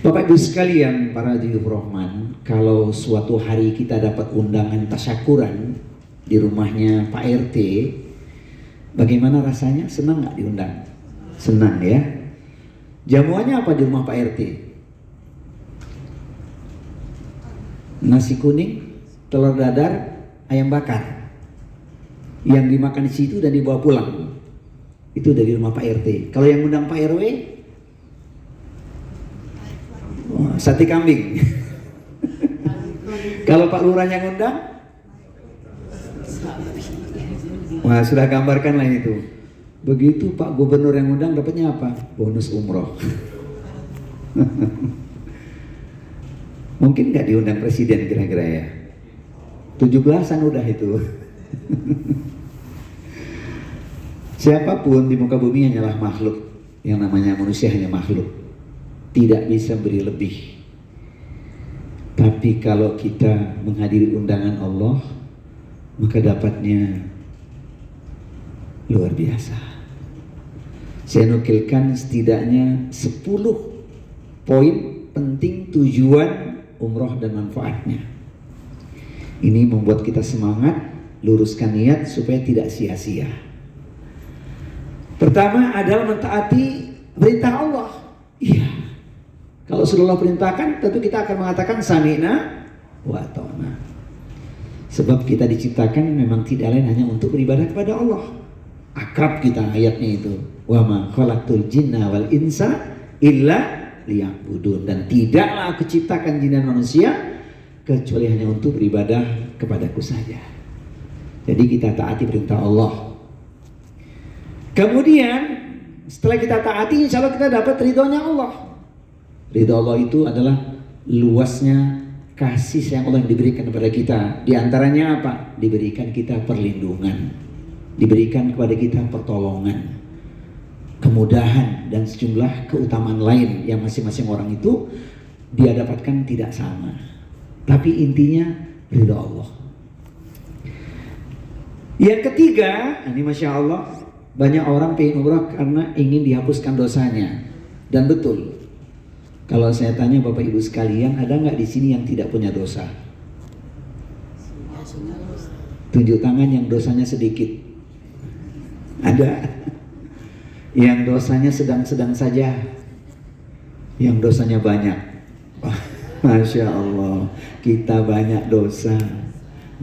Bapak Ibu sekalian, para hadirin Rahman, kalau suatu hari kita dapat undangan tasyakuran di rumahnya Pak RT, bagaimana rasanya? Senang nggak diundang? Senang ya. Jamuannya apa di rumah Pak RT? Nasi kuning, telur dadar, ayam bakar. Yang dimakan di situ dan dibawa pulang. Itu dari rumah Pak RT. Kalau yang undang Pak RW, sate kambing. Kalau Pak Lurah yang undang, wah sudah gambarkan lah itu. Begitu Pak Gubernur yang undang, dapatnya apa? Bonus umroh. Mungkin nggak diundang presiden kira-kira ya. 17-an udah itu. Siapapun di muka bumi hanyalah makhluk. Yang namanya manusia hanya makhluk, tidak bisa beri lebih. Tapi kalau kita menghadiri undangan Allah, maka dapatnya luar biasa. Saya nukilkan setidaknya 10 poin penting tujuan umroh dan manfaatnya. Ini membuat kita semangat, luruskan niat supaya tidak sia-sia. Pertama adalah mentaati perintah Allah. Iya. Kalau sudah Allah perintahkan, tentu kita akan mengatakan sami'na wa ata'na. Sebab kita diciptakan memang tidak lain hanya untuk beribadah kepada Allah. Akrab kita ayatnya itu. Wa ma khalaqtul jinna wal insa illa liya'budun. Dan tidaklah aku ciptakan jin dan manusia kecuali hanya untuk beribadah kepadaku saja. Jadi kita taati perintah Allah. Kemudian setelah kita taati, insya Allah kita dapat ridhonya Allah. Ridho Allah itu adalah luasnya kasih sayang Allah yang diberikan kepada kita. Di antaranya apa? Diberikan kita perlindungan, diberikan kepada kita pertolongan, kemudahan, dan sejumlah keutamaan lain yang masing-masing orang itu dia dapatkan tidak sama. Tapi intinya ridho Allah. Yang ketiga, ini Masya Allah, banyak orang pengen umrah karena ingin dihapuskan dosanya. Dan betul, kalau saya tanya Bapak Ibu sekalian, ada nggak di sini yang tidak punya dosa? Tunjuk tangan yang dosanya sedikit. Ada. Yang dosanya sedang-sedang saja. Yang dosanya banyak. Masya Allah, kita banyak dosa.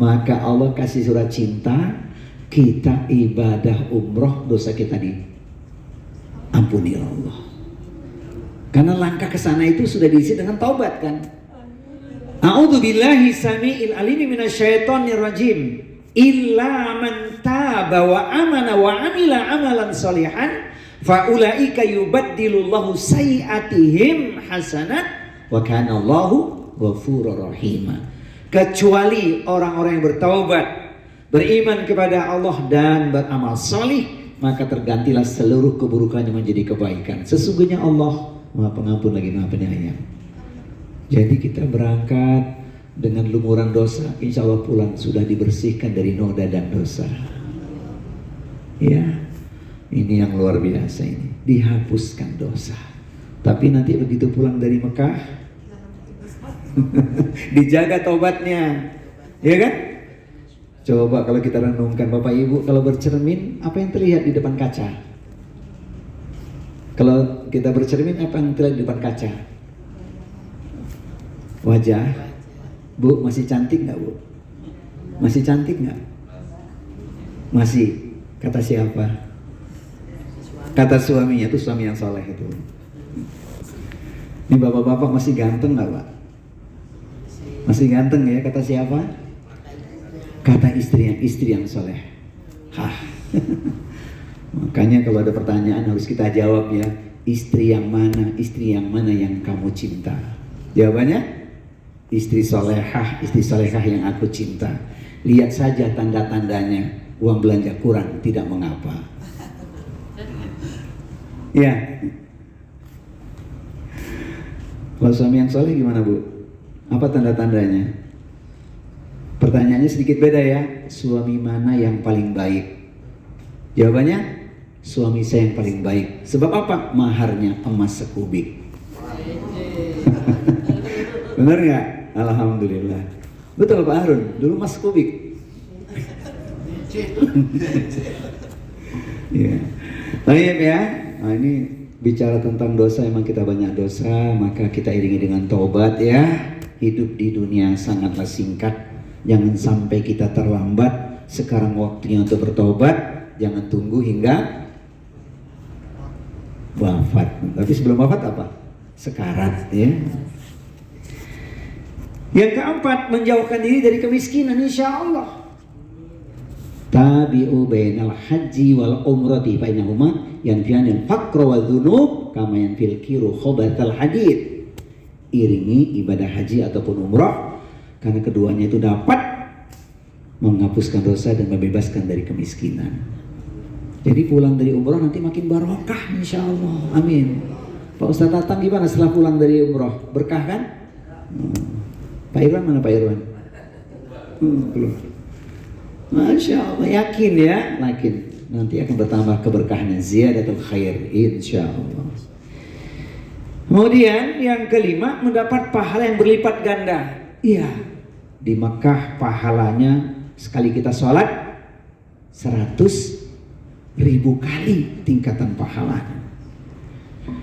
Maka Allah kasih surat cinta, kita ibadah umroh, dosa kita diampuni Allah. Karena langkah ke sana itu sudah diisi dengan taubat kan. A'udzubillahi samiil alimi minasyaitonir rajim. Illa man taba wa amana wa amila amalan sholihan fa ulaika yubaddilullahu sayyi'atihim hasanat wa kana Allahu ghafurur rahim. Kecuali orang-orang yang bertaubat, beriman kepada Allah dan beramal salih, maka tergantilah seluruh keburukannya menjadi kebaikan. Sesungguhnya Allah Maha Pengampun lagi Maha Penyayang. Jadi kita berangkat dengan lumuran dosa, insya Allah pulang sudah dibersihkan dari noda dan dosa. Ya, ini yang luar biasa ini, dihapuskan dosa. Tapi nanti begitu pulang dari Mekah, dijaga tobatnya, ya kan? Coba kalau kita renungkan Bapak Ibu, kalau bercermin apa yang terlihat di depan kaca? Kalau kita bercermin apa yang terlihat di depan kaca? Wajah. Bu, masih cantik nggak Bu? Masih cantik nggak? Masih. Kata siapa? Kata suaminya, itu suami yang soleh itu. Ini bapak-bapak masih ganteng nggak Pak? Masih ganteng ya, kata siapa? Kata istri yang soleh. Hah. Makanya kalau ada pertanyaan harus kita jawab ya. Istri yang mana yang kamu cinta? Jawabannya istri solehah yang aku cinta. Lihat saja tanda-tandanya, uang belanja kurang tidak mengapa. Ya. Kalau suami yang soleh gimana Bu? Apa tanda-tandanya? Pertanyaannya sedikit beda ya. Suami mana yang paling baik? Jawabannya suami saya yang paling baik. Sebab apa? Maharnya emas sekubik. Benar nggak? Alhamdulillah. Betul Pak Harun, dulu Mas Kubik. Ya. Baik ya. Nah, ini bicara tentang dosa, emang kita banyak dosa, maka kita iringi dengan taubat ya. Hidup di dunia sangatlah singkat. Jangan sampai kita terlambat. Sekarang waktunya untuk bertobat. Jangan tunggu hingga wafat. Tapi sebelum wafat apa? Sekarat ya. Yang keempat, menjauhkan diri dari kemiskinan, insya Allah. Tabi'u bainal haji wal umrati fa innahuma yanfi'anil faqra wa dzunub kama yanfil kiru khabathal hadid. Iringi ibadah haji ataupun umrah karena keduanya itu dapat menghapuskan dosa dan membebaskan dari kemiskinan. Jadi pulang dari umrah nanti makin barokah insya Allah. Amin. Pak Ustadz Tatang gimana setelah pulang dari umrah? Berkah kan? Pak Irwan mana Pak Irwan? Belum. Masya Allah, yakin ya, yakin nanti akan bertambah keberkahannya, ziyadatul khair insya Allah. Kemudian yang kelima, mendapat pahala yang berlipat ganda. Iya, di Makkah pahalanya sekali kita sholat 100.000 kali tingkatan pahalanya.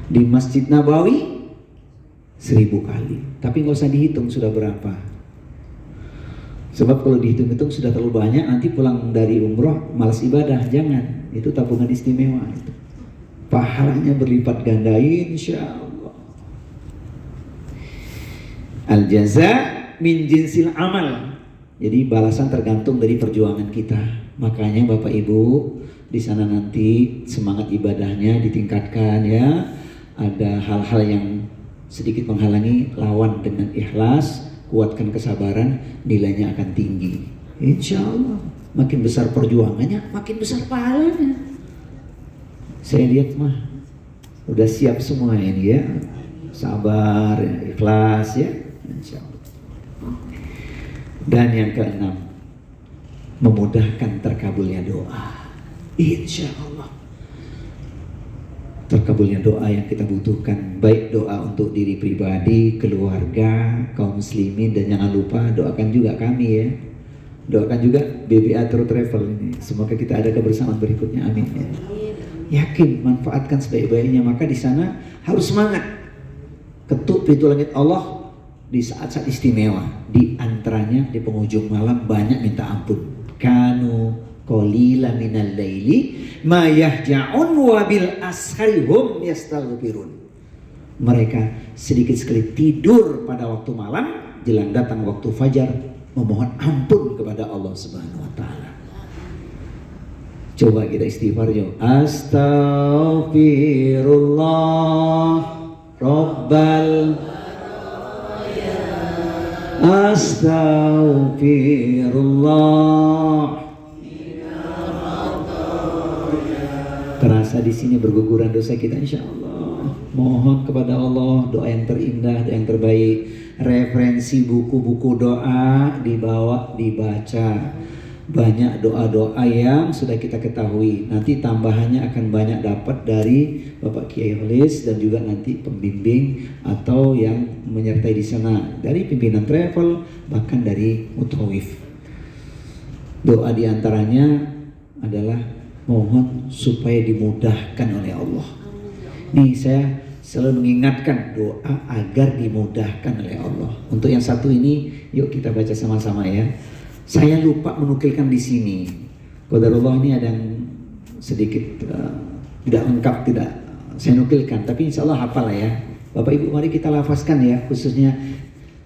Di Masjid Nabawi 1000 kali. Tapi nggak usah dihitung sudah berapa. Sebab kalau dihitung-hitung sudah terlalu banyak, nanti pulang dari umroh malas ibadah. Jangan, itu tabungan istimewa itu. Pahalanya berlipat ganda insya Allah. Al jaza min jinsil amal. Jadi balasan tergantung dari perjuangan kita. Makanya Bapak Ibu di sana nanti semangat ibadahnya ditingkatkan ya. Ada hal-hal yang sedikit menghalangi, lawan dengan ikhlas, kuatkan kesabaran, nilainya akan tinggi. Insya Allah, makin besar perjuangannya, makin besar pahalanya. Saya lihat mah udah siap semua ini ya, sabar, ya, ikhlas ya, insya Allah. Dan yang keenam, memudahkan terkabulnya doa. Insya Allah. Terkabulnya doa yang kita butuhkan, baik doa untuk diri pribadi, keluarga, kaum muslimin, dan jangan lupa doakan juga kami ya, doakan juga BBA Tour Travel ini, semoga kita ada kebersamaan berikutnya, amin ya. Yakin, manfaatkan sebaik-baiknya, maka di sana harus semangat, ketuk pintu langit Allah di saat-saat istimewa, di antaranya di penghujung malam banyak minta ampun. Kanu qalila minal laili ma yahja'un wa bil ashari hum yastaghfirun. Mereka sedikit sekali tidur pada waktu malam, jelang datang waktu fajar memohon ampun kepada Allah Subhanahu wa taala. Coba kita istighfar yuk. Astaghfirullah Rabbal Astaghfirullah. Terasa di sini berguguran dosa kita insya Allah. Mohon kepada Allah doa yang terindah, doa yang terbaik. Referensi buku-buku doa dibawa, dibaca. Banyak doa-doa yang sudah kita ketahui. Nanti tambahannya akan banyak dapat dari Bapak Kiai Holis dan juga nanti pembimbing atau yang menyertai di sana dari pimpinan travel, bahkan dari mutawif. Doa diantaranya adalah mohon supaya dimudahkan oleh Allah. Nih saya selalu mengingatkan doa agar dimudahkan oleh Allah. Untuk yang satu ini, yuk kita baca sama-sama ya. Saya lupa menukilkan di sini. Qadarullah ini ada yang sedikit tidak lengkap, tidak saya nukilkan. Tapi insya Allah hafal ya. Bapak Ibu mari kita lafazkan ya, khususnya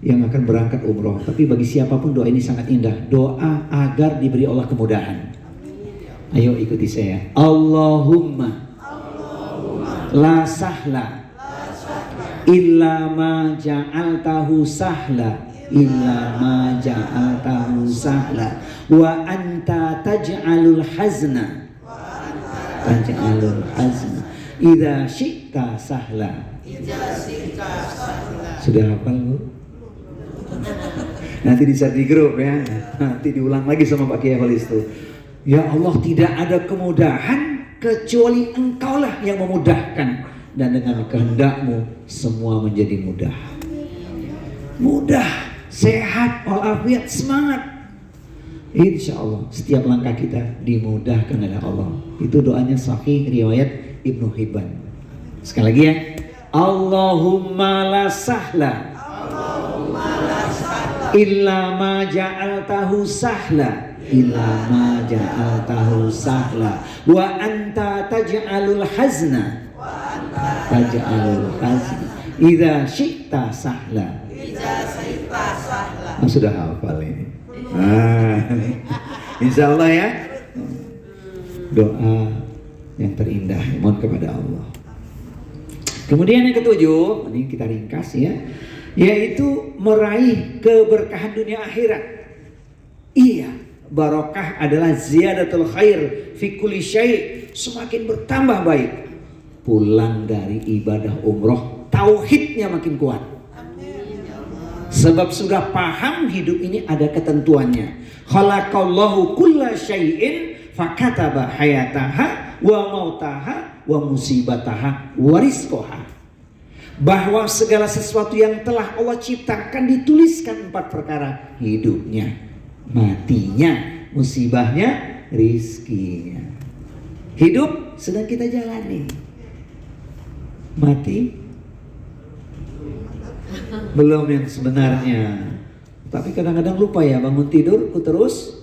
yang akan berangkat umroh. Tapi bagi siapapun doa ini sangat indah. Doa agar diberi Allah kemudahan. Ayo ikuti saya. Allahumma la sahla illa ma ja'altahu sahla illa ma ja'altahu sahla wa anta taj'alul hazna idza syi'ta sahla. Sudah hafal Bu? Nanti di-share di grup ya. Nanti diulang lagi sama Pak Kiai Holis tuh. Ya Allah, tidak ada kemudahan kecuali Engkaulah yang memudahkan, dan dengan kehendak-Mu semua menjadi mudah. mudah, sehat, walafiat, semangat. Insya Allah setiap langkah kita dimudahkan oleh Allah. Itu doanya sahih riwayat Ibnu Hibban. Sekali lagi ya, Allahumma la sahla illa ma ja'altahu sahla, illa ma ja'altahu sahla, wa anta taj'alul hazna idza syi'ta sahla. Sudah hafal ini. Insya Allah ya, doa yang terindah mohon kepada Allah. Kemudian yang ketujuh, ini kita ringkas ya, yaitu meraih keberkahan dunia akhirat. Iya, barokah adalah ziyadatul khair fi kulli syai', semakin bertambah baik. Pulang dari ibadah umroh, tauhidnya makin kuat. Sebab sudah paham hidup ini ada ketentuannya. Khalaqallahu kulla syai'in fakataba hayataha wa mautaha wa musibataha wa rizqaha. Bahwa segala sesuatu yang telah Allah ciptakan dituliskan 4 perkara: hidupnya, matinya, musibahnya, rizkinya. Hidup sedang kita jalani, mati belum yang sebenarnya. Tapi kadang-kadang lupa ya, bangun tidur ku terus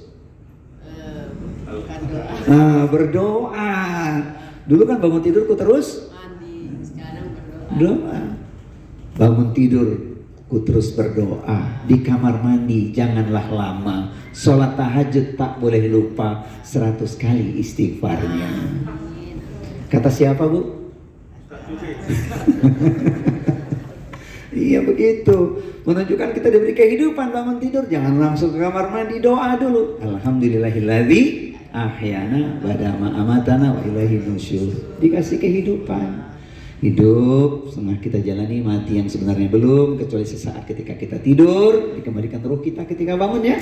berdoa. Dulu kan bangun tidur ku terus doa. Bangun tidur ku terus berdoa. Di kamar mandi janganlah lama. Sholat tahajud tak boleh lupa 100 kali istighfarnya. Kata siapa Bu? Iya begitu, menunjukkan kita diberi kehidupan. Bangun tidur jangan langsung ke kamar mandi, doa dulu. Alhamdulillahilladzi ahyana ba'da ma amatana wa ilaihi nusyur. Dikasih kehidupan. Hidup setengah kita jalani, mati yang sebenarnya belum, kecuali sesaat ketika kita tidur, dikembalikan ruh kita ketika bangun ya.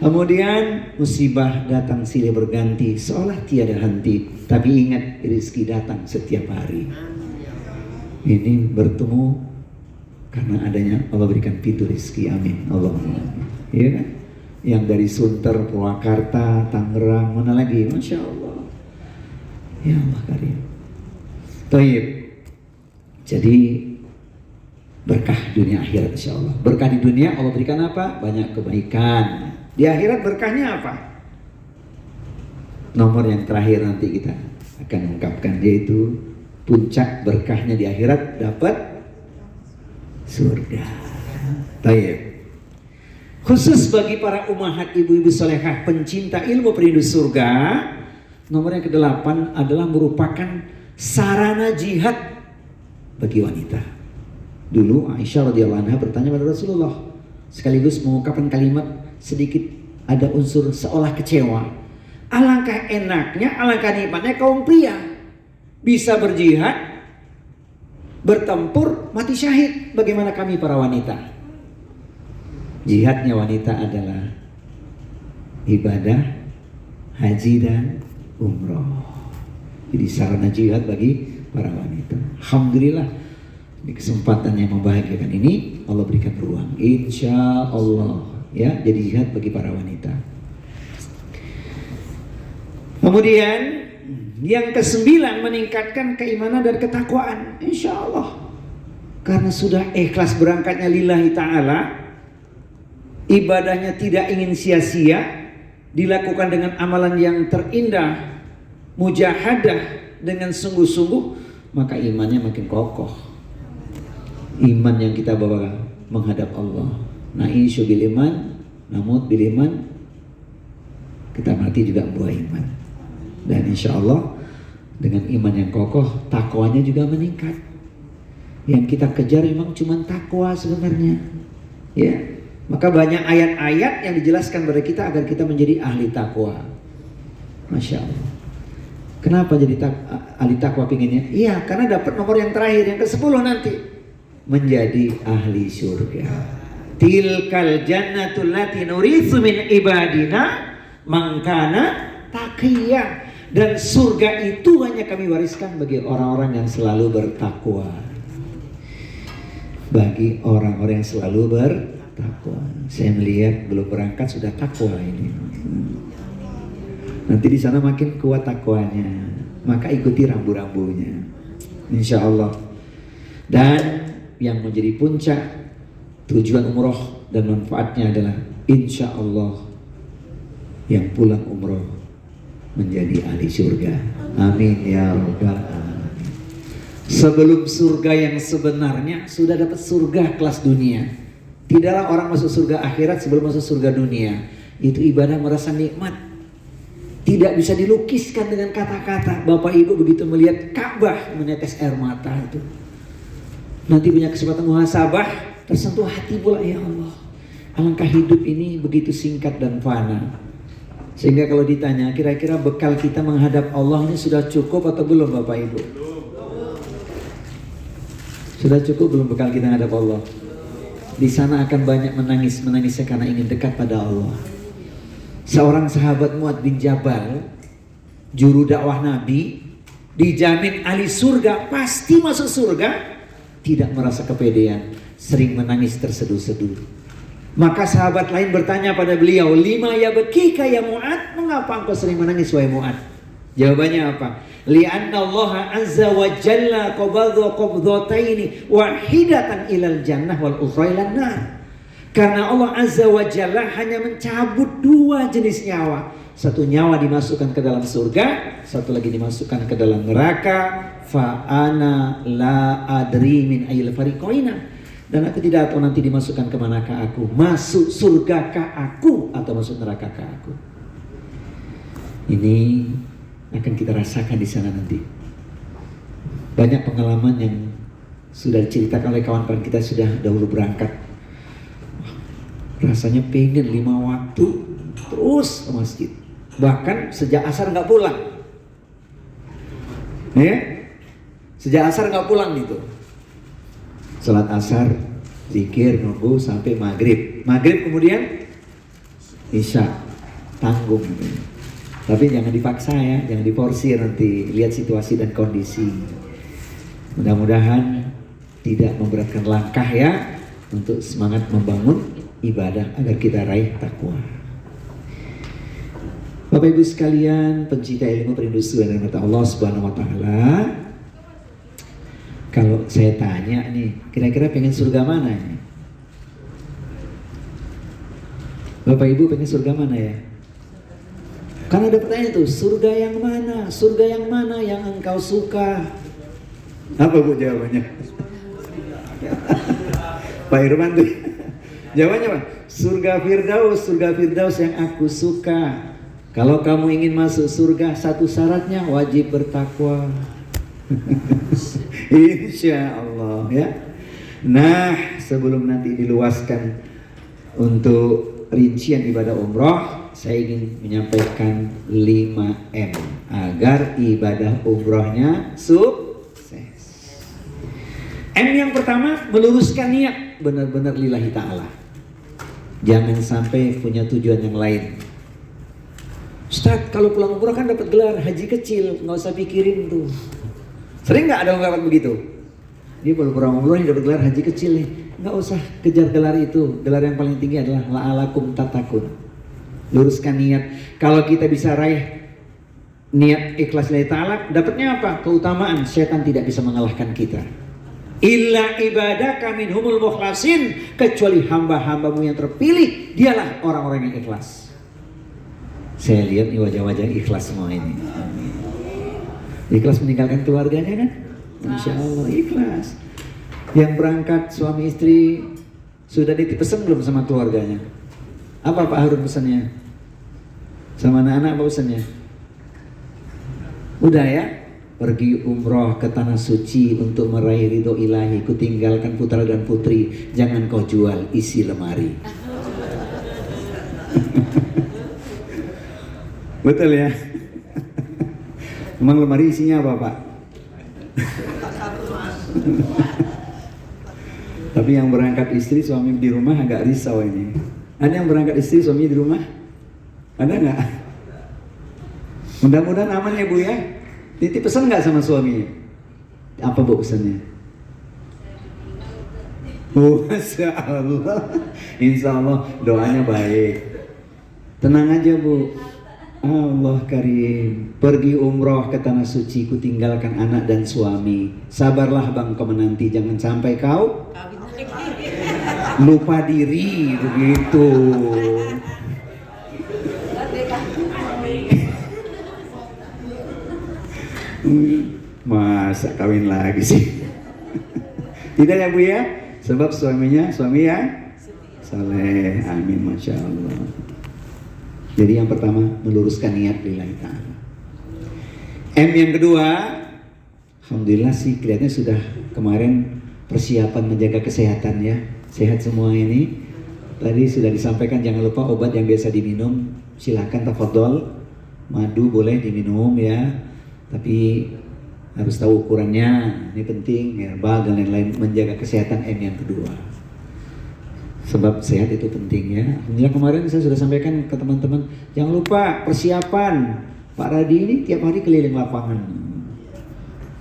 Kemudian musibah datang silih berganti seolah tiada henti, tapi ingat rezeki datang setiap hari. Ini bertemu karena adanya Allah berikan pintu rezeki, amin Allahumma. Iya kan? Yang dari Sunter, Purwakarta, Tangerang, mana lagi? Masya Allah. Ya Allah karim. Taib. Jadi berkah dunia akhirat insya Allah. Berkah di dunia Allah berikan apa? Banyak kebaikan. Di akhirat berkahnya apa? Nomor yang terakhir nanti kita akan ungkapkan, yaitu puncak berkahnya di akhirat dapat surga. Taib. Khusus bagi para ummahat, ibu-ibu solehah, pencinta ilmu perindu surga, nomor yang ke-8 adalah merupakan sarana jihad bagi wanita. Dulu Aisyah radhiyallahu anha bertanya pada Rasulullah, sekaligus mengungkapkan kalimat sedikit ada unsur seolah kecewa. Alangkah enaknya, alangkah nikmatnya kaum pria bisa berjihad, bertempur, mati syahid. Bagaimana kami para wanita? Jihadnya wanita adalah ibadah haji dan umroh. Jadi sarana jihad bagi para wanita. Alhamdulillah, di kesempatan yang membahagiakan ini Allah berikan ruang, insya Allah ya, jadi jihad bagi para wanita. Kemudian yang ke-9, meningkatkan keimanan dan ketakwaan, insya Allah. Karena sudah ikhlas berangkatnya lillahi ta'ala, ibadahnya tidak ingin sia-sia, dilakukan dengan amalan yang terindah, mujahadah dengan sungguh-sungguh, maka imannya makin kokoh. Iman yang kita bawa menghadap Allah. Na'isyu bil iman, namut bil iman, kita mati juga membawa iman. Dan insya Allah dengan iman yang kokoh, takwanya juga meningkat. Yang kita kejar memang cuma takwa sebenarnya, ya. Maka banyak ayat-ayat yang dijelaskan kepada kita agar kita menjadi ahli takwa. Masya Allah. Kenapa jadi ahli takwa pinginnya? Iya, karena dapat nomor yang terakhir, yang ke-10 nanti, menjadi ahli surga. Tilkal jannatul lati nuritsu min ibadina man kana taqiyya. Dan surga itu hanya kami wariskan bagi orang-orang yang selalu bertakwa. bagi orang-orang yang selalu bertakwa. Saya melihat belum berangkat sudah takwa ini. Nanti di sana makin kuat takwanya, maka ikuti rambu-rambunya, insya Allah. Dan yang menjadi puncak tujuan umroh dan manfaatnya adalah insya Allah yang pulang umroh menjadi ahli surga. Amin ya rabbal alamin. Sebelum surga yang sebenarnya sudah dapat surga kelas dunia. Tidaklah orang masuk surga akhirat sebelum masuk surga dunia. Itu ibadah merasa nikmat, tidak bisa dilukiskan dengan kata-kata. Bapak Ibu begitu melihat Ka'bah menetes air mata itu. Nanti punya kesempatan muhasabah, tersentuh hati pula, ya Allah, alangkah hidup ini begitu singkat dan fana. Sehingga kalau ditanya kira-kira bekal kita menghadap Allah ini sudah cukup atau belum Bapak Ibu? Sudah cukup belum bekal kita menghadap Allah? Di sana akan banyak menangisnya karena ingin dekat pada Allah. Seorang sahabat Mu'adz bin Jabal, juru dakwah Nabi, dijamin ahli surga, pasti masuk surga, tidak merasa kepedean, sering menangis terseduh-seduh. Maka sahabat lain bertanya pada beliau, "Lima yabkika ya Mu'adz?" Mengapa engkau sering menangis wahai Mu'adz? Jawabannya apa? Li'anna Allah azza wa jalla qabadha qabdhataini wahidatan ilal jannah wal ukhra ilan nar. Karena Allah azza wa jalla hanya mencabut dua jenis nyawa. Satu nyawa dimasukkan ke dalam surga, satu lagi dimasukkan ke dalam neraka. Fa ana la adri min ayil fariqaina. Dan aku tidak tahu nanti dimasukkan ke manakah aku. Masuk surgakah aku atau masuk nerakakah aku. Ini akan kita rasakan di sana nanti. Banyak pengalaman yang sudah diceritakan oleh kawan-kawan kita sudah dahulu berangkat. Rasanya pengen 5 waktu terus ke masjid. Bahkan sejak asar nggak pulang. Ya? Sejak asar nggak pulang gitu. Salat asar, zikir, nunggu sampai maghrib. Maghrib kemudian isya, tanggung. Tapi jangan dipaksa ya, jangan diforsir nanti. Lihat situasi dan kondisi. Mudah-mudahan tidak memberatkan langkah ya, untuk semangat membangun ibadah agar kita raih takwa. Bapak Ibu sekalian, pencinta ilmu, perindu surga dan kata Allah Subhanahu wa taala. Kalau saya tanya nih, kira-kira pengen surga mana nih? Bapak Ibu pengen surga mana ya? Karena ada pertanyaan tuh, surga yang mana? Surga yang mana yang engkau suka? Apa Bu jawabannya? Pak Irman tuh. Jawabannya apa? Surga Firdaus yang aku suka. Kalau kamu ingin masuk surga, satu syaratnya wajib bertakwa. Insya Allah ya. Nah, sebelum nanti diluaskan untuk rincian ibadah umroh, saya ingin menyampaikan 5M agar ibadah umrohnya sukses. M yang pertama, meluruskan niat benar-benar lillahi ta'ala. Jangan sampai punya tujuan yang lain. Ustaz, kalau pulang umroh kan dapat gelar haji kecil, nggak usah pikirin tuh. Sering nggak ada ungkapan begitu? Dia kalau pulang umroh ini dapat gelar haji kecil nih, nggak usah kejar gelar itu. Gelar yang paling tinggi adalah la'alakum tatakun. Luruskan niat. Kalau kita bisa raih niat ikhlas lillahi ta'ala, dapatnya apa? Keutamaan. Setan tidak bisa mengalahkan kita. Illa ibadaka minhumul mukhlasin, kecuali hamba-hambamu yang terpilih, dialah orang-orang yang ikhlas. Saya lihat nih wajah-wajah ikhlas semua ini. Ikhlas meninggalkan keluarganya kan? Insya Allah ikhlas. Yang berangkat suami istri sudah dititip belum sama keluarganya? Apa Pak Harun pesannya? Sama anak-anak apa pesannya? Udah ya? Pergi umroh ke tanah suci untuk meraih ridho ilahi. Ku tinggalkan putra dan putri, jangan kau jual isi lemari. Betul ya? Memang lemari isinya apa Pak? Tapi yang berangkat istri suami di rumah agak risau ini. Ada yang berangkat istri suami di rumah? Ada nggak? Mudah-mudahan aman ya Bu ya. Titip pesan nggak sama suaminya? Apa Bu pesannya? Oh, Masya Allah. Insya Allah doanya baik. Tenang aja Bu. Allah karim. Pergi umroh ke tanah suci, ku tinggalkan anak dan suami. Sabarlah bang kau menanti, jangan sampai kau lupa diri begitu. Masa kawin lagi sih? Tidak ya Bu ya? Sebab suami yang saleh. Amin, Masya Allah. Jadi yang pertama meluruskan niat lillahi ta'ala. M yang kedua, alhamdulillah sih kelihatannya sudah kemarin persiapan menjaga kesehatan ya. Sehat semua ini. Tadi sudah disampaikan jangan lupa obat yang biasa diminum. Silakan tafadhol. Madu boleh diminum ya. Tapi harus tahu ukurannya. Ini penting, herbal dan lain-lain, menjaga kesehatan M yang kedua. Sebab sehat itu penting ya. Alhamdulillah kemarin saya sudah sampaikan ke teman-teman, jangan lupa persiapan. Pak Radi ini tiap hari keliling lapangan.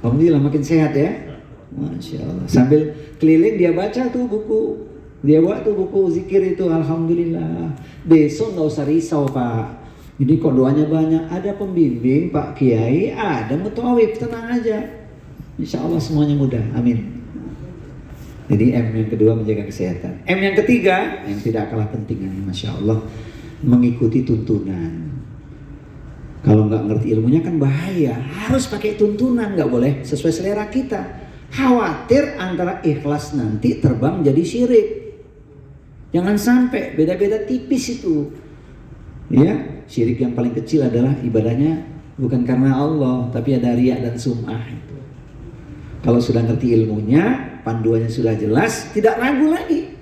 Alhamdulillah makin sehat ya. Masya Allah. Sambil keliling dia baca tuh buku. Dia bawa tuh buku zikir itu. Alhamdulillah. Besok nggak usah risau Pak. Jadi kok doanya banyak. Ada pembimbing Pak Kiai, ada mutawif, tenang aja. Insya Allah semuanya mudah. Amin. Jadi M yang kedua menjaga kesehatan. M yang ketiga yang tidak kalah penting ini, Masya Allah, mengikuti tuntunan. Kalau nggak ngerti ilmunya kan bahaya. Harus pakai tuntunan, nggak boleh sesuai selera kita. Khawatir antara ikhlas nanti terbang jadi syirik. Jangan sampai, beda-beda tipis itu. Ya, syirik yang paling kecil adalah ibadahnya bukan karena Allah, tapi ada riya dan sum'ah itu. Kalau sudah ngerti ilmunya, panduannya sudah jelas, tidak ragu lagi.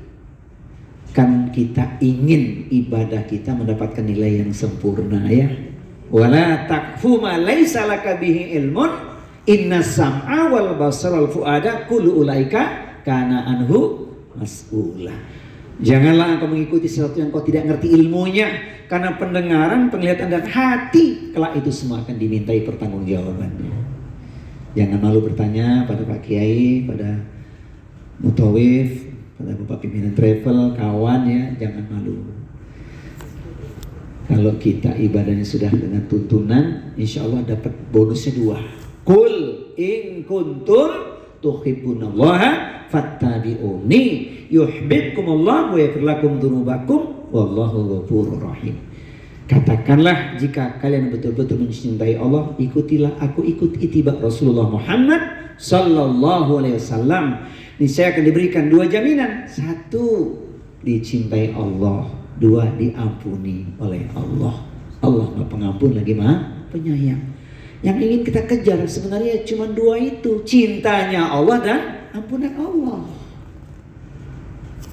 Kan kita ingin ibadah kita mendapatkan nilai yang sempurna ya. Wala taqfu ma laisa laka bihi ilmun, inna sam'a wal basara wal fuada kullu ulaika kana anhu mas'ula. Janganlah engkau mengikuti sesuatu yang kau tidak ngerti ilmunya, karena pendengaran, penglihatan dan hati kelak itu semua akan dimintai pertanggungjawabannya. Jangan malu bertanya pada Pak Kiai, pada mutawif, pada Bapak pimpinan travel, kawan ya, jangan malu. Kalau kita ibadahnya sudah dengan tuntunan, insya Allah dapat bonusnya 2. Qul in kuntum tuhibbunallaha fattabi'uni yuhibbukumullah wa yaghfir lakum dzunubakum wallahu ghafurur rahim. Katakanlah jika kalian betul-betul mencintai Allah, ikutilah aku, ikut itibak Rasulullah Muhammad sallallahu alaihi wasallam. Niscaya akan diberikan 2 jaminan. 1, dicintai Allah. 2, diampuni oleh Allah. Allah Maha Pengampun lagi Maha Penyayang. Yang ingin kita kejar sebenarnya cuma 2 itu, cintanya Allah dan ampunan Allah.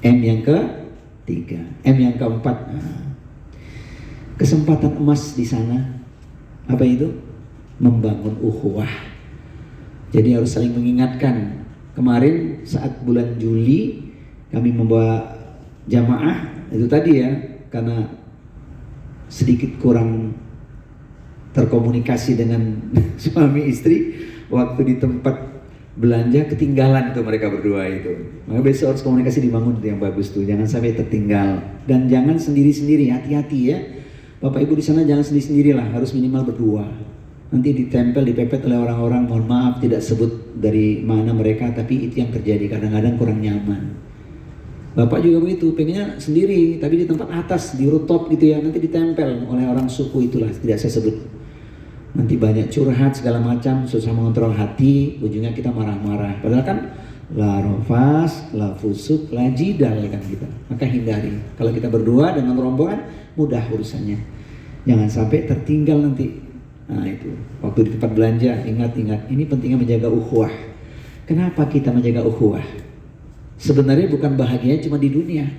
M yang ketiga, M yang keempat. Kesempatan emas di sana. Apa itu? Membangun ukhuwah. Jadi harus saling mengingatkan. Kemarin saat bulan Juli kami membawa jamaah itu tadi ya, karena sedikit kurang terkomunikasi dengan suami istri waktu di tempat belanja, ketinggalan tuh mereka berdua itu. Maka besok harus komunikasi dibangun yang bagus tuh, jangan sampai tertinggal. Dan jangan sendiri-sendiri, hati-hati ya. Bapak Ibu di sana jangan sendiri-sendirilah, harus minimal berdua. Nanti ditempel, dipepet oleh orang-orang, mohon maaf tidak sebut dari mana mereka, tapi itu yang terjadi, kadang-kadang kurang nyaman. Bapak juga begitu, pengennya sendiri, tapi di tempat atas, di rooftop gitu ya, nanti ditempel oleh orang suku itulah, tidak saya sebut. Nanti banyak curhat segala macam, susah mengontrol hati, ujungnya kita marah-marah. Padahal kan la rofas, la fusuk, la jidal kan kita. Maka hindari. Kalau kita berdua dengan rombongan, mudah urusannya. Jangan sampai tertinggal nanti. Nah itu, waktu di tempat belanja, ingat-ingat, ini pentingnya menjaga ukhuwah. Kenapa kita menjaga ukhuwah? Sebenarnya bukan bahagianya cuma di dunia,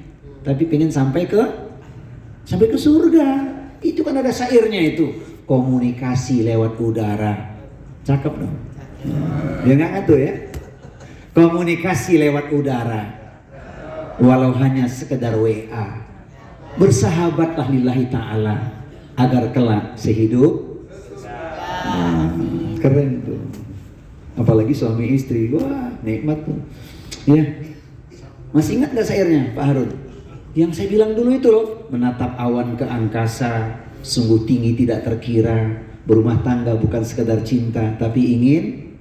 tapi pengen sampai ke surga. Itu kan ada syairnya itu, komunikasi lewat udara. Cakep dong. Dia nggak ngatur ya. Komunikasi lewat udara, walau hanya sekedar WA. Bersahabatlah lillahi ta'ala agar kelak sehidup. Keren tuh. Apalagi suami istri, wah nikmat tuh. Ya. Masih ingat gak syairnya Pak Harun? Yang saya bilang dulu itu loh, menatap awan ke angkasa, sungguh tinggi tidak terkira, berumah tangga bukan sekedar cinta, tapi ingin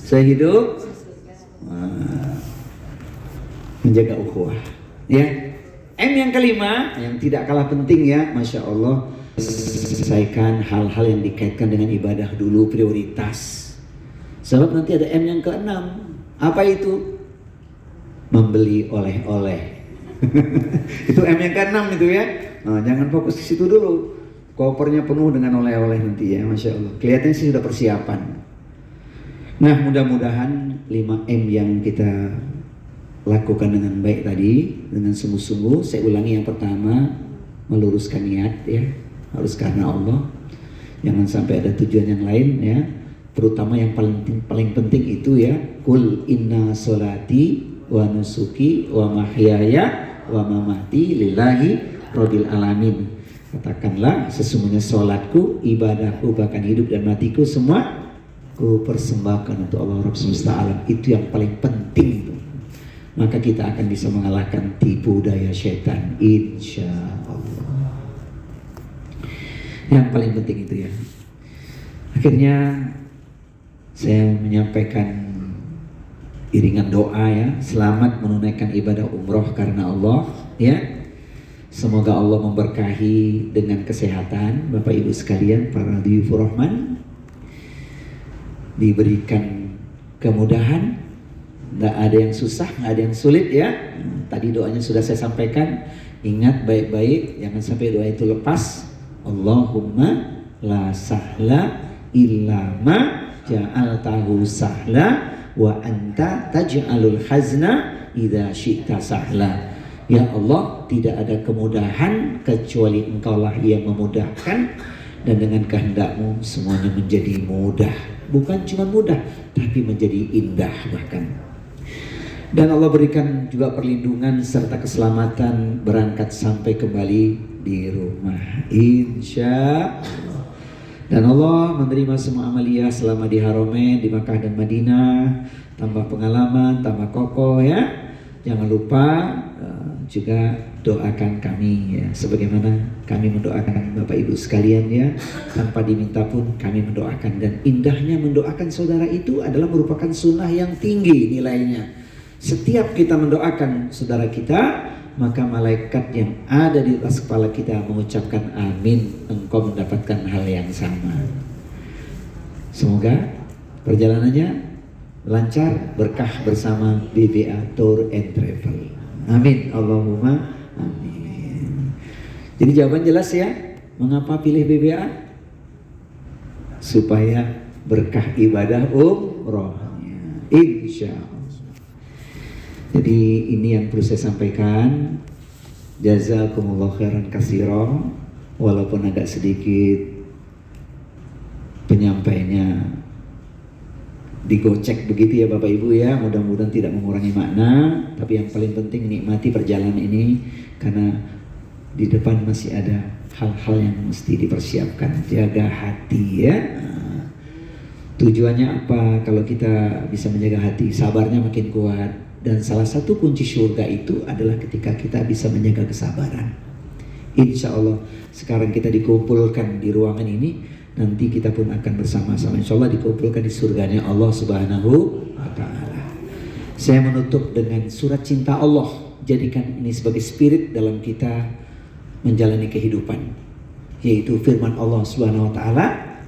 sehidup menjaga ukhuwah. Ya, M yang kelima, yang tidak kalah penting ya, Masya Allah, selesaikan hal-hal yang dikaitkan dengan ibadah dulu, prioritas. Sebab nanti ada M yang keenam. Apa itu? Membeli oleh-oleh. Itu M yang keenam itu ya. Nah, jangan fokus ke situ dulu. Kopernya penuh dengan oleh-oleh nanti ya, Masya Allah. Kelihatannya sih sudah persiapan. Nah, mudah-mudahan 5M yang kita lakukan dengan baik tadi, dengan sungguh-sungguh. Saya ulangi, yang pertama, meluruskan niat ya, harus karena Allah. Jangan sampai ada tujuan yang lain ya. Terutama yang paling penting itu ya, kul inna sholati wa nusuki wa mahyaya wa mamati lillahi rabbil alamin. Katakanlah, sesungguhnya sholatku, ibadahku, bahkan hidup dan matiku semua ku persembahkan untuk Allah Rabb semesta alam. Itu yang paling penting. Maka kita akan bisa mengalahkan tipu daya syaitan, insya Allah. Yang paling penting itu ya. Akhirnya saya menyampaikan iringan doa ya, selamat menunaikan ibadah umroh karena Allah ya. Semoga Allah memberkahi dengan kesehatan Bapak Ibu sekalian, para dhuyufur rahman, diberikan kemudahan, nggak ada yang susah, nggak ada yang sulit ya. Tadi doanya sudah saya sampaikan, ingat baik-baik, jangan sampai doa itu lepas. Allahumma la sahla illa ma ja'altahu sahla wa anta taj'alul hazna idza syi'ta sahla. Ya Allah, tidak ada kemudahan kecuali Engkaulah yang memudahkan, dan dengan kehendakmu semuanya menjadi mudah. Bukan cuma mudah, tapi menjadi indah bahkan. Dan Allah berikan juga perlindungan serta keselamatan berangkat sampai kembali di rumah, insya Allah. Dan Allah menerima semua amaliyah selama di Haramain, di Makkah dan Madinah. Tambah pengalaman, tambah kokoh ya. Jangan lupa juga doakan kami ya, sebagaimana kami mendoakan Bapak Ibu sekalian ya, tanpa diminta pun kami mendoakan. Dan indahnya mendoakan saudara itu adalah merupakan sunnah yang tinggi nilainya. Setiap kita mendoakan saudara kita, maka malaikat yang ada di atas kepala kita mengucapkan amin, engkau mendapatkan hal yang sama. Semoga perjalanannya lancar, berkah bersama BBA Tour and Travel. Amin, Allahumma amin. Jadi jawaban jelas ya, mengapa pilih BBA? Supaya berkah ibadah umrohnya, insya Allah. Jadi ini yang perlu saya sampaikan. Jazakumullah khairan katsira. Walaupun agak sedikit penyampainya digocek begitu ya Bapak Ibu ya, mudah-mudahan tidak mengurangi makna. Tapi yang paling penting nikmati perjalanan ini, karena di depan masih ada hal-hal yang mesti dipersiapkan. Jaga hati ya. Tujuannya apa? Kalau kita bisa menjaga hati, sabarnya makin kuat. Dan salah satu kunci surga itu adalah ketika kita bisa menjaga kesabaran. Insya Allah sekarang kita dikumpulkan di ruangan ini, nanti kita pun akan bersama-sama insya Allah dikumpulkan di surganya Allah Subhanahu wa Ta'ala. Saya menutup dengan surat cinta Allah. Jadikan ini sebagai spirit dalam kita menjalani kehidupan, yaitu firman Allah Subhanahu wa Ta'ala,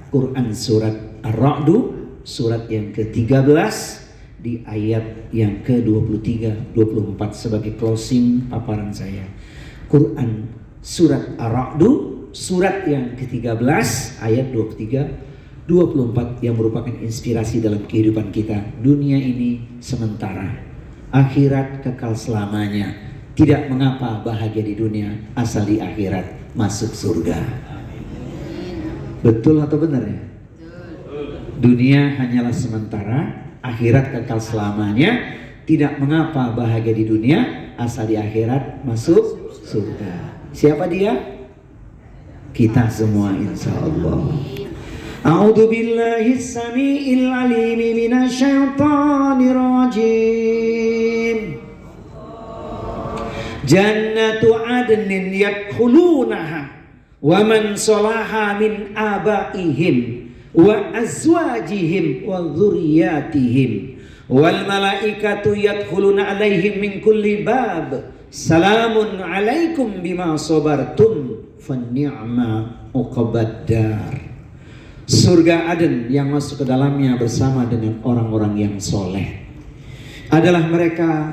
Quran surat Ar-Ra'du, surat yang ke-13 di ayat yang ke-23, 24 sebagai closing paparan saya. Quran surat Ar-Ra'du, surat yang ke-13 ayat 23, 24 yang merupakan inspirasi dalam kehidupan kita. Dunia ini sementara, akhirat kekal selamanya. Tidak mengapa bahagia di dunia, asal di akhirat masuk surga. Betul atau benar ya? Dunia hanyalah sementara, akhirat kekal selamanya. Tidak mengapa bahagia di dunia, asal di akhirat masuk surga. Siapa dia? Kita semua insya Allah. A'udzu billahi samiil alim minasy syaithanir rajim. Jannatu adnin yadkhulunaha wa man salaha min abaihim wa azwajihim wa dzurriyyatihim wal malaikatu yadkhuluna alaihim min kulli bab salamun alaikum bima sabartum fanni'ma uqbaddar. Surga Aden yang masuk ke dalamnya bersama dengan orang-orang yang soleh adalah mereka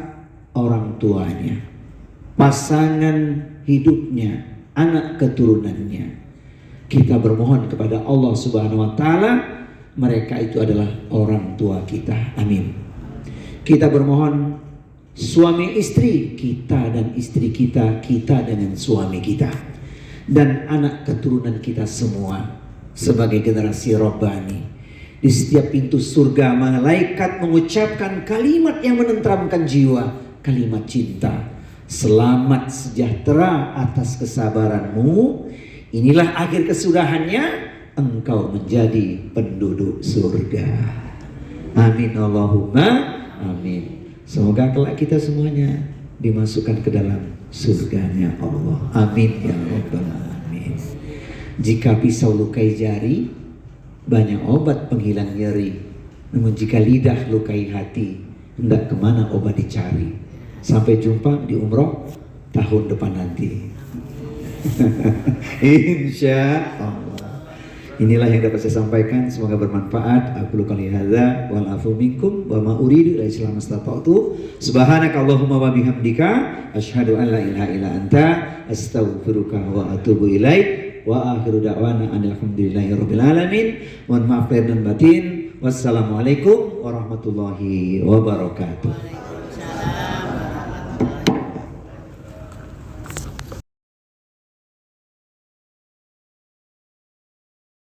orang tuanya, pasangan hidupnya, anak keturunannya. Kita bermohon kepada Allah Subhanahu wa taala, mereka itu adalah orang tua kita. Amin. Kita bermohon suami istri kita dan istri kita, kita dengan suami kita, dan anak keturunan kita semua sebagai generasi robbani. Di setiap pintu surga malaikat mengucapkan kalimat yang menenteramkan jiwa, kalimat cinta. Selamat sejahtera atas kesabaranmu. Inilah akhir kesudahannya, engkau menjadi penduduk surga. Amin Allahumma amin. Semoga kelak kita semuanya dimasukkan ke dalam surganya Allah. Amin ya rabbal alamin. Jika pisau lukai jari, banyak obat penghilang nyeri. Namun jika lidah lukai hati, hendak kemana obat dicari? Sampai jumpa di umroh tahun depan nanti. Insya Allah. Inilah yang dapat saya sampaikan. Semoga bermanfaat. Aku qouli hadza wal afu minkum wa ma uridu illa al-islam mastata'tu. Subhanaka Allahumma wa bihamdika asyhadu an la ilaha illa anta astaghfiruka wa atubu ilaik. Wa akhiru da'wana alhamdulillahirabbil alamin. Mohon maaf lahir dan batin. Wassalamualaikum warahmatullahi wabarakatuh.